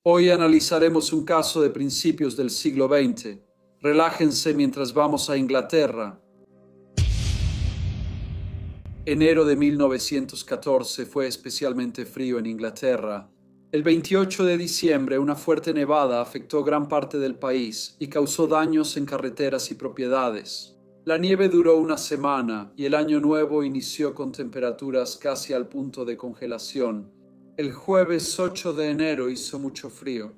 Hoy analizaremos un caso de principios del siglo XX. Relájense mientras vamos a Inglaterra. Enero de 1914 fue especialmente frío en Inglaterra. El 28 de diciembre, una fuerte nevada afectó gran parte del país y causó daños en carreteras y propiedades. La nieve duró una semana y el año nuevo inició con temperaturas casi al punto de congelación. El jueves 8 de enero hizo mucho frío.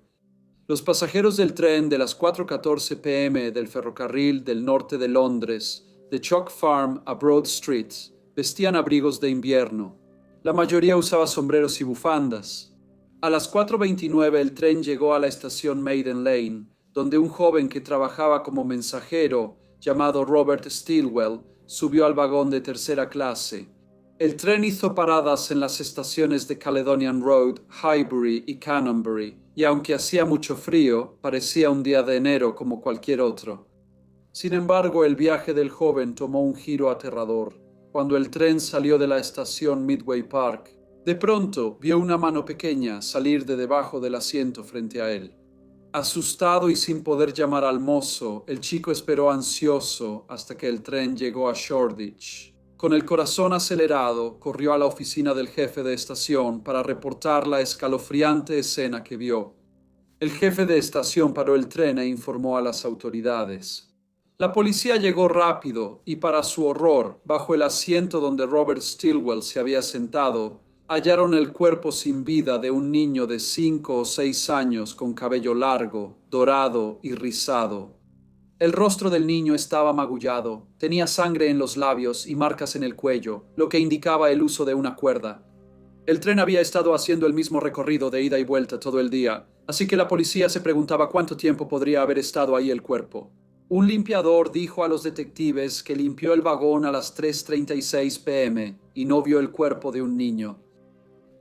Los pasajeros del tren de las 4:14 p.m. del ferrocarril del norte de Londres, de Chalk Farm a Broad Street, vestían abrigos de invierno. La mayoría usaba sombreros y bufandas. A las 4:29 el tren llegó a la estación Maiden Lane, donde un joven que trabajaba como mensajero, llamado Robert Stilwell, subió al vagón de tercera clase. El tren hizo paradas en las estaciones de Caledonian Road, Highbury y Canonbury, y aunque hacía mucho frío, parecía un día de enero como cualquier otro. Sin embargo, el viaje del joven tomó un giro aterrador. Cuando el tren salió de la estación Midway Park, de pronto vio una mano pequeña salir de debajo del asiento frente a él. Asustado y sin poder llamar al mozo, el chico esperó ansioso hasta que el tren llegó a Shoreditch. Con el corazón acelerado, corrió a la oficina del jefe de estación para reportar la escalofriante escena que vio. El jefe de estación paró el tren e informó a las autoridades. La policía llegó rápido y, para su horror, bajo el asiento donde Robert Stilwell se había sentado, hallaron el cuerpo sin vida de un niño de 5 o 6 años con cabello largo, dorado y rizado. El rostro del niño estaba magullado, tenía sangre en los labios y marcas en el cuello, lo que indicaba el uso de una cuerda. El tren había estado haciendo el mismo recorrido de ida y vuelta todo el día, así que la policía se preguntaba cuánto tiempo podría haber estado ahí el cuerpo. Un limpiador dijo a los detectives que limpió el vagón a las 3:36 p.m. y no vio el cuerpo de un niño.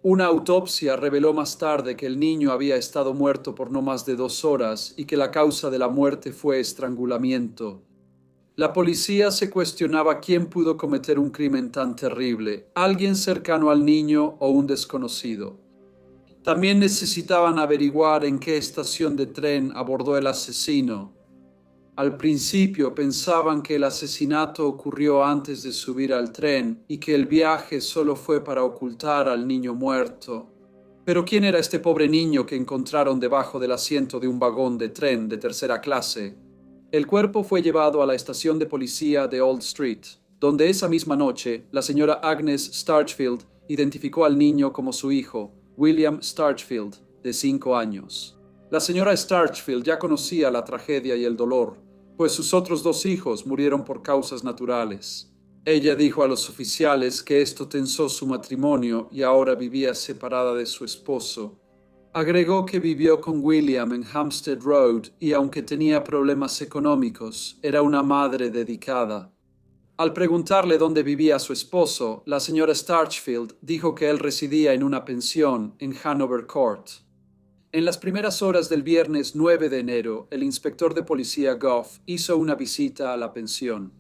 Una autopsia reveló más tarde que el niño había estado muerto por no más de 2 horas y que la causa de la muerte fue estrangulamiento. La policía se cuestionaba quién pudo cometer un crimen tan terrible, alguien cercano al niño o un desconocido. También necesitaban averiguar en qué estación de tren abordó el asesino. Al principio pensaban que el asesinato ocurrió antes de subir al tren y que el viaje solo fue para ocultar al niño muerto. Pero ¿quién era este pobre niño que encontraron debajo del asiento de un vagón de tren de tercera clase? El cuerpo fue llevado a la estación de policía de Old Street, donde esa misma noche la señora Agnes Starchfield identificó al niño como su hijo, William Starchfield, de 5 años. La señora Starchfield ya conocía la tragedia y el dolor, pues sus otros 2 hijos murieron por causas naturales. Ella dijo a los oficiales que esto tensó su matrimonio y ahora vivía separada de su esposo. Agregó que vivió con William en Hampstead Road y aunque tenía problemas económicos, era una madre dedicada. Al preguntarle dónde vivía su esposo, la señora Starchfield dijo que él residía en una pensión en Hanover Court. En las primeras horas del viernes 9 de enero, el inspector de policía Goff hizo una visita a la pensión.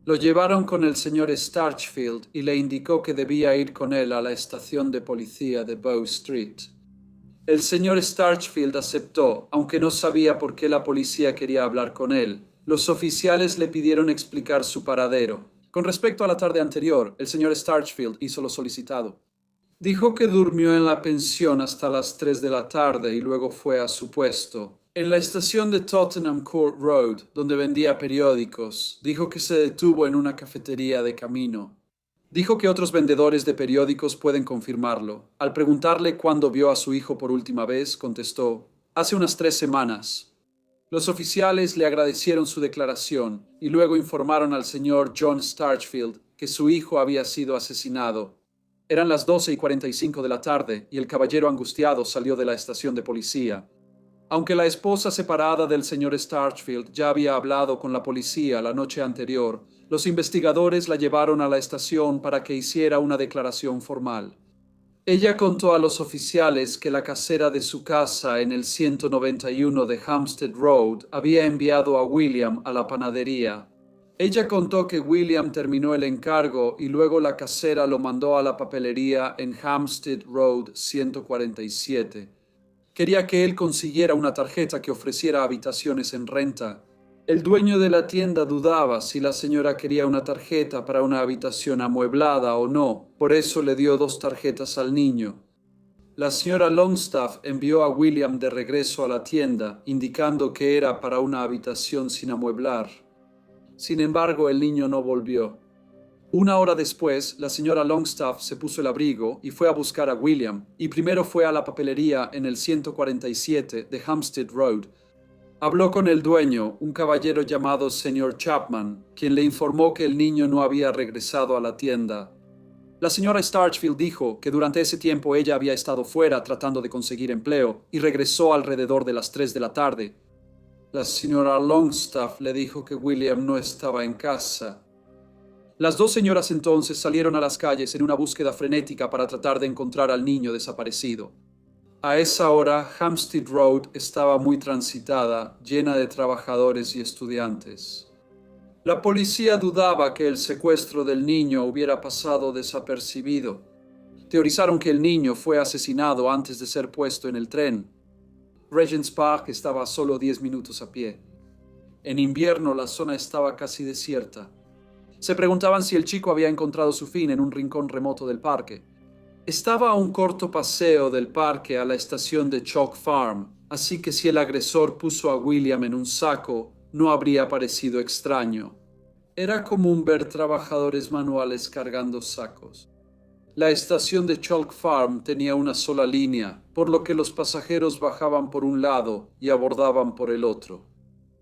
Lo llevaron con el señor Starchfield y le indicó que debía ir con él a la estación de policía de Bow Street. El señor Starchfield aceptó, aunque no sabía por qué la policía quería hablar con él. Los oficiales le pidieron explicar su paradero. Con respecto a la tarde anterior, el señor Starchfield hizo lo solicitado. Dijo que durmió en la pensión hasta las 3 de la tarde y luego fue a su puesto. En la estación de Tottenham Court Road, donde vendía periódicos, dijo que se detuvo en una cafetería de camino. Dijo que otros vendedores de periódicos pueden confirmarlo. Al preguntarle cuándo vio a su hijo por última vez, contestó: hace unas 3 semanas. Los oficiales le agradecieron su declaración y luego informaron al señor John Starchfield que su hijo había sido asesinado. Eran las 12:45 de la tarde y el caballero angustiado salió de la estación de policía. Aunque la esposa separada del señor Starchfield ya había hablado con la policía la noche anterior, los investigadores la llevaron a la estación para que hiciera una declaración formal. Ella contó a los oficiales que la casera de su casa en el 191 de Hampstead Road había enviado a William a la panadería. Ella contó que William terminó el encargo y luego la casera lo mandó a la papelería en Hampstead Road 147. Quería que él consiguiera una tarjeta que ofreciera habitaciones en renta. El dueño de la tienda dudaba si la señora quería una tarjeta para una habitación amueblada o no, por eso le dio 2 tarjetas al niño. La señora Longstaff envió a William de regreso a la tienda, indicando que era para una habitación sin amueblar. Sin embargo, el niño no volvió. 1 hora después, la señora Longstaff se puso el abrigo y fue a buscar a William, y primero fue a la papelería en el 147 de Hampstead Road. Habló con el dueño, un caballero llamado señor Chapman, quien le informó que el niño no había regresado a la tienda. La señora Starchfield dijo que durante ese tiempo ella había estado fuera tratando de conseguir empleo y regresó alrededor de las 3 de la tarde. La señora Longstaff le dijo que William no estaba en casa. Las 2 señoras entonces salieron a las calles en una búsqueda frenética para tratar de encontrar al niño desaparecido. A esa hora, Hampstead Road estaba muy transitada, llena de trabajadores y estudiantes. La policía dudaba que el secuestro del niño hubiera pasado desapercibido. Teorizaron que el niño fue asesinado antes de ser puesto en el tren. Regent's Park estaba a solo 10 minutos a pie. En invierno la zona estaba casi desierta. Se preguntaban si el chico había encontrado su fin en un rincón remoto del parque. Estaba a un corto paseo del parque a la estación de Chalk Farm, así que si el agresor puso a William en un saco, no habría parecido extraño. Era común ver trabajadores manuales cargando sacos. La estación de Chalk Farm tenía una sola línea, por lo que los pasajeros bajaban por un lado y abordaban por el otro.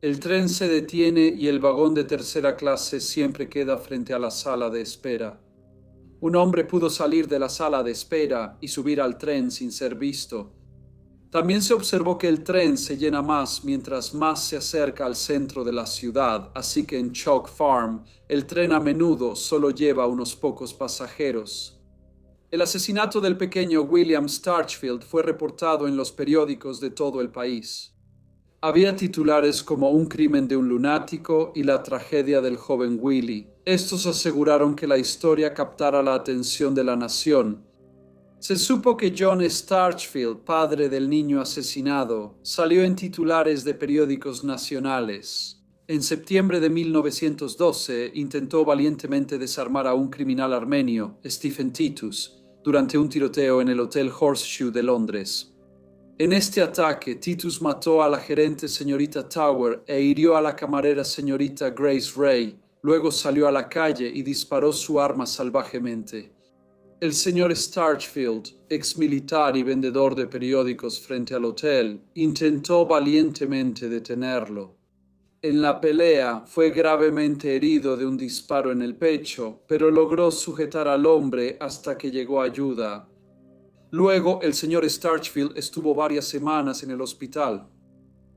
El tren se detiene y el vagón de tercera clase siempre queda frente a la sala de espera. Un hombre pudo salir de la sala de espera y subir al tren sin ser visto. También se observó que el tren se llena más mientras más se acerca al centro de la ciudad, así que en Chalk Farm el tren a menudo solo lleva unos pocos pasajeros. El asesinato del pequeño William Starchfield fue reportado en los periódicos de todo el país. Había titulares como Un crimen de un lunático y La tragedia del joven Willie. Estos aseguraron que la historia captara la atención de la nación. Se supo que John Starchfield, padre del niño asesinado, salió en titulares de periódicos nacionales. En septiembre de 1912 intentó valientemente desarmar a un criminal armenio, Stephen Titus, durante un tiroteo en el Hotel Horseshoe de Londres. En este ataque, Titus mató a la gerente señorita Tower e hirió a la camarera señorita Grace Ray. Luego salió a la calle y disparó su arma salvajemente. El señor Starchfield, ex militar y vendedor de periódicos frente al hotel, intentó valientemente detenerlo. En la pelea fue gravemente herido de un disparo en el pecho, pero logró sujetar al hombre hasta que llegó ayuda. Luego, el señor Starchfield estuvo varias semanas en el hospital.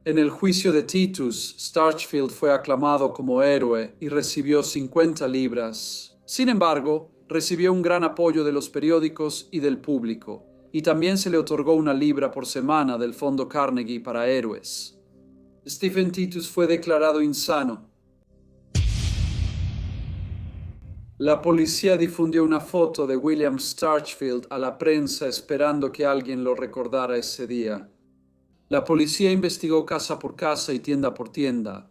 En el juicio de Titus, Starchfield fue aclamado como héroe y recibió 50 libras. Sin embargo, recibió un gran apoyo de los periódicos y del público, y también se le otorgó 1 libra por semana del Fondo Carnegie para héroes. Stephen Titus fue declarado insano. La policía difundió una foto de William Starchfield a la prensa esperando que alguien lo recordara ese día. La policía investigó casa por casa y tienda por tienda.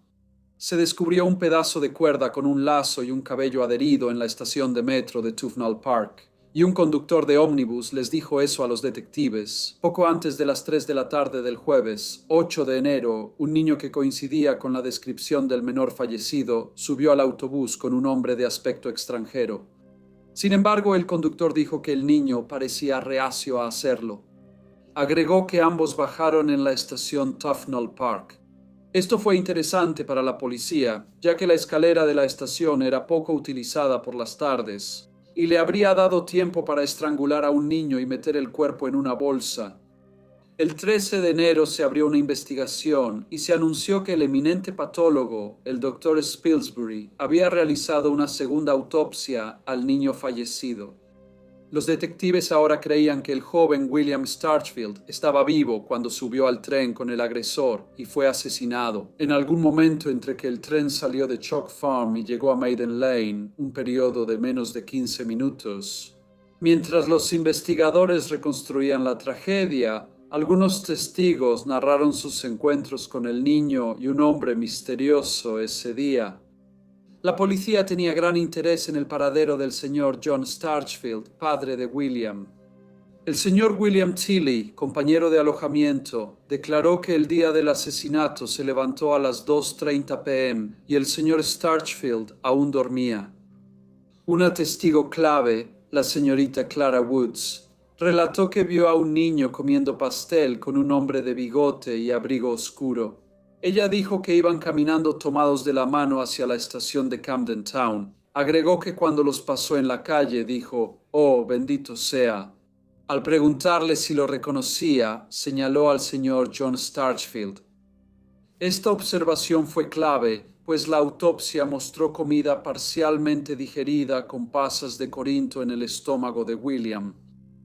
Se descubrió un pedazo de cuerda con un lazo y un cabello adherido en la estación de metro de Tufnell Park, y un conductor de ómnibus les dijo eso a los detectives. Poco antes de las 3 de la tarde del jueves, 8 de enero, un niño que coincidía con la descripción del menor fallecido subió al autobús con un hombre de aspecto extranjero. Sin embargo, el conductor dijo que el niño parecía reacio a hacerlo. Agregó que ambos bajaron en la estación Tufnell Park. Esto fue interesante para la policía, ya que la escalera de la estación era poco utilizada por las tardes, y le habría dado tiempo para estrangular a un niño y meter el cuerpo en una bolsa. El 13 de enero se abrió una investigación y se anunció que el eminente patólogo, el Dr. Spilsbury, había realizado una segunda autopsia al niño fallecido. Los detectives ahora creían que el joven William Starchfield estaba vivo cuando subió al tren con el agresor y fue asesinado en algún momento entre que el tren salió de Chalk Farm y llegó a Maiden Lane, un periodo de menos de 15 minutos. Mientras los investigadores reconstruían la tragedia, Algunos testigos narraron sus encuentros con el niño y un hombre misterioso ese día. La policía tenía gran interés en el paradero del señor John Starchfield, padre de William. El señor William Tilley, compañero de alojamiento, declaró que el día del asesinato se levantó a las 2:30 p.m. y el señor Starchfield aún dormía. Una testigo clave, la señorita Clara Woods, relató que vio a un niño comiendo pastel con un hombre de bigote y abrigo oscuro. Ella dijo que iban caminando tomados de la mano hacia la estación de Camden Town. Agregó que cuando los pasó en la calle dijo, «Oh, bendito sea». Al preguntarle si lo reconocía, señaló al señor John Starchfield. Esta observación fue clave, pues la autopsia mostró comida parcialmente digerida con pasas de Corinto en el estómago de William.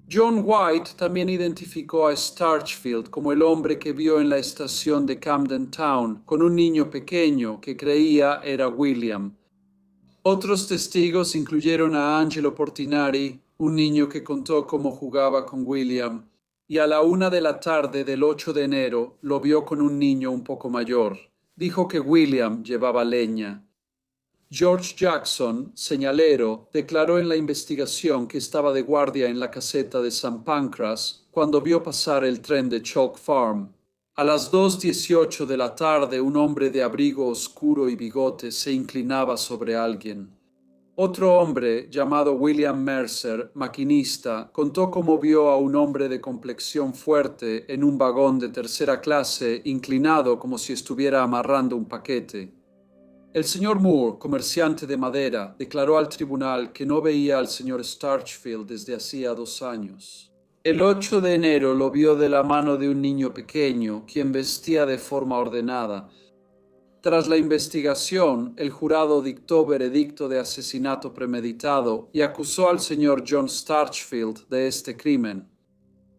John White también identificó a Starchfield como el hombre que vio en la estación de Camden Town con un niño pequeño que creía era William. Otros testigos incluyeron a Angelo Portinari, un niño que contó cómo jugaba con William, y a la 1 de la tarde del 8 de enero lo vio con un niño un poco mayor. Dijo que William llevaba leña. George Jackson, señalero, declaró en la investigación que estaba de guardia en la caseta de St. Pancras cuando vio pasar el tren de Chalk Farm. A las 2:18 de la tarde, un hombre de abrigo oscuro y bigote se inclinaba sobre alguien. Otro hombre, llamado William Mercer, maquinista, contó cómo vio a un hombre de complexión fuerte en un vagón de tercera clase, inclinado como si estuviera amarrando un paquete. El señor Moore, comerciante de madera, declaró al tribunal que no veía al señor Starchfield desde hacía 2 años. El 8 de enero lo vio de la mano de un niño pequeño, quien vestía de forma ordenada. Tras la investigación, el jurado dictó veredicto de asesinato premeditado y acusó al señor John Starchfield de este crimen.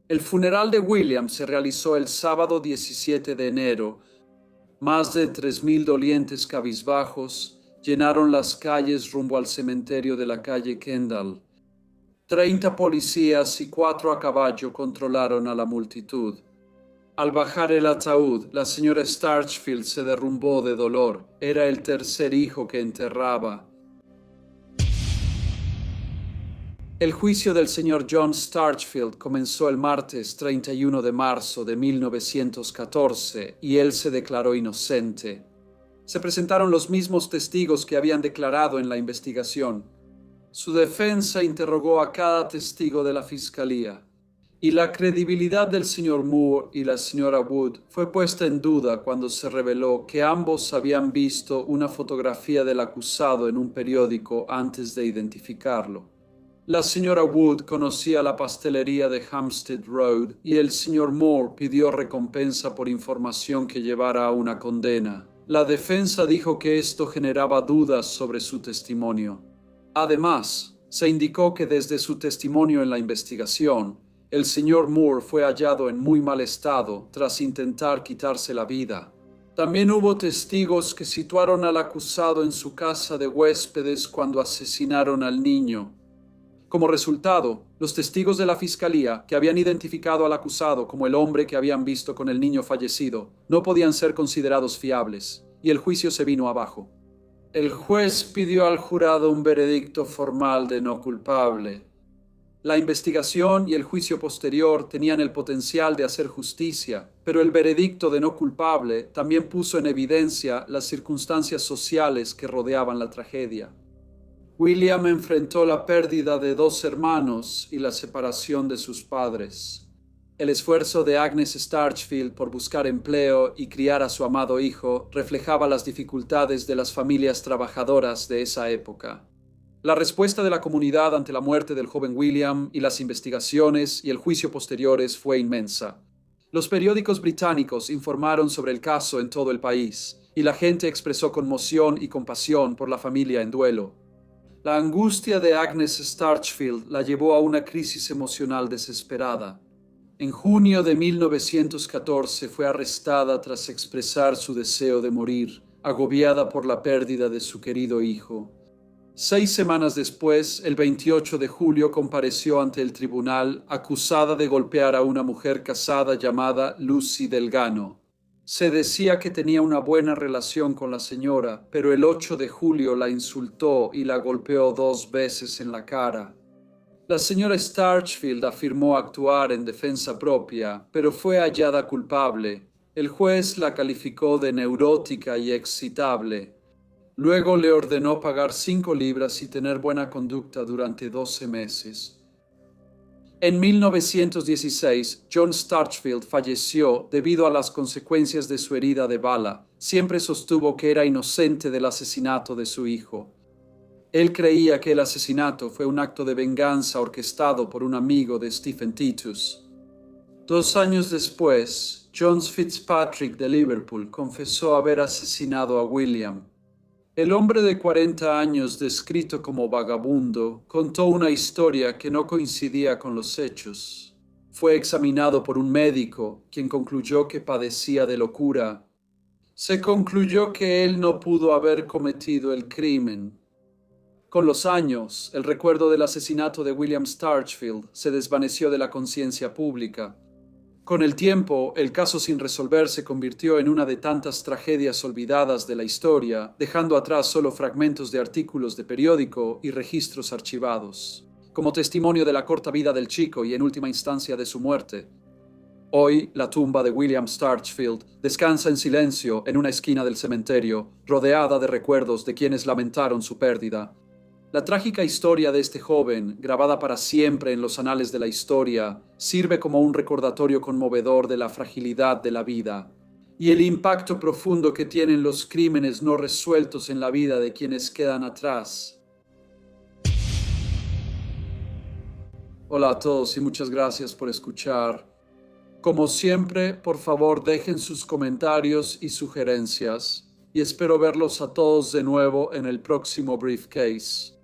El funeral de William se realizó el sábado 17 de enero. Más de 3.000 dolientes cabizbajos llenaron las calles rumbo al cementerio de la calle Kendall. 30 policías y 4 a caballo controlaron a la multitud. Al bajar el ataúd, la señora Starchfield se derrumbó de dolor. Era el tercer hijo que enterraba. El juicio del señor John Starchfield comenzó el martes 31 de marzo de 1914 y él se declaró inocente. Se presentaron los mismos testigos que habían declarado en la investigación. Su defensa interrogó a cada testigo de la fiscalía, y la credibilidad del señor Moore y la señora Wood fue puesta en duda cuando se reveló que ambos habían visto una fotografía del acusado en un periódico antes de identificarlo. La señora Wood conocía la pastelería de Hampstead Road y el señor Moore pidió recompensa por información que llevara a una condena. La defensa dijo que esto generaba dudas sobre su testimonio. Además, se indicó que desde su testimonio en la investigación, el señor Moore fue hallado en muy mal estado tras intentar quitarse la vida. También hubo testigos que situaron al acusado en su casa de huéspedes cuando asesinaron al niño. Como resultado, los testigos de la fiscalía, que habían identificado al acusado como el hombre que habían visto con el niño fallecido, no podían ser considerados fiables, y el juicio se vino abajo. El juez pidió al jurado un veredicto formal de no culpable. La investigación y el juicio posterior tenían el potencial de hacer justicia, pero el veredicto de no culpable también puso en evidencia las circunstancias sociales que rodeaban la tragedia. William enfrentó la pérdida de 2 hermanos y la separación de sus padres. El esfuerzo de Agnes Starchfield por buscar empleo y criar a su amado hijo reflejaba las dificultades de las familias trabajadoras de esa época. La respuesta de la comunidad ante la muerte del joven William y las investigaciones y el juicio posteriores fue inmensa. Los periódicos británicos informaron sobre el caso en todo el país, y la gente expresó conmoción y compasión por la familia en duelo. La angustia de Agnes Starchfield la llevó a una crisis emocional desesperada. En junio de 1914 fue arrestada tras expresar su deseo de morir, agobiada por la pérdida de su querido hijo. 6 semanas después, el 28 de julio, compareció ante el tribunal acusada de golpear a una mujer casada llamada Lucy Delgano. Se decía que tenía una buena relación con la señora, pero el 8 de julio la insultó y la golpeó 2 veces en la cara. La señora Starchfield afirmó actuar en defensa propia, pero fue hallada culpable. El juez la calificó de neurótica y excitable. Luego le ordenó pagar 5 libras y tener buena conducta durante 12 meses. En 1916, John Starchfield falleció debido a las consecuencias de su herida de bala. Siempre sostuvo que era inocente del asesinato de su hijo. Él creía que el asesinato fue un acto de venganza orquestado por un amigo de Stephen Titus. 2 años después, John Fitzpatrick de Liverpool confesó haber asesinado a William. El hombre de 40 años, descrito como vagabundo, contó una historia que no coincidía con los hechos. Fue examinado por un médico, quien concluyó que padecía de locura. Se concluyó que él no pudo haber cometido el crimen. Con los años, el recuerdo del asesinato de William Starchfield se desvaneció de la conciencia pública. Con el tiempo, el caso sin resolver se convirtió en una de tantas tragedias olvidadas de la historia, dejando atrás solo fragmentos de artículos de periódico y registros archivados, como testimonio de la corta vida del chico y en última instancia de su muerte. Hoy, la tumba de William Starchfield descansa en silencio en una esquina del cementerio, rodeada de recuerdos de quienes lamentaron su pérdida. La trágica historia de este joven, grabada para siempre en los anales de la historia, sirve como un recordatorio conmovedor de la fragilidad de la vida y el impacto profundo que tienen los crímenes no resueltos en la vida de quienes quedan atrás. Hola a todos y muchas gracias por escuchar. Como siempre, por favor dejen sus comentarios y sugerencias y espero verlos a todos de nuevo en el próximo Briefcase.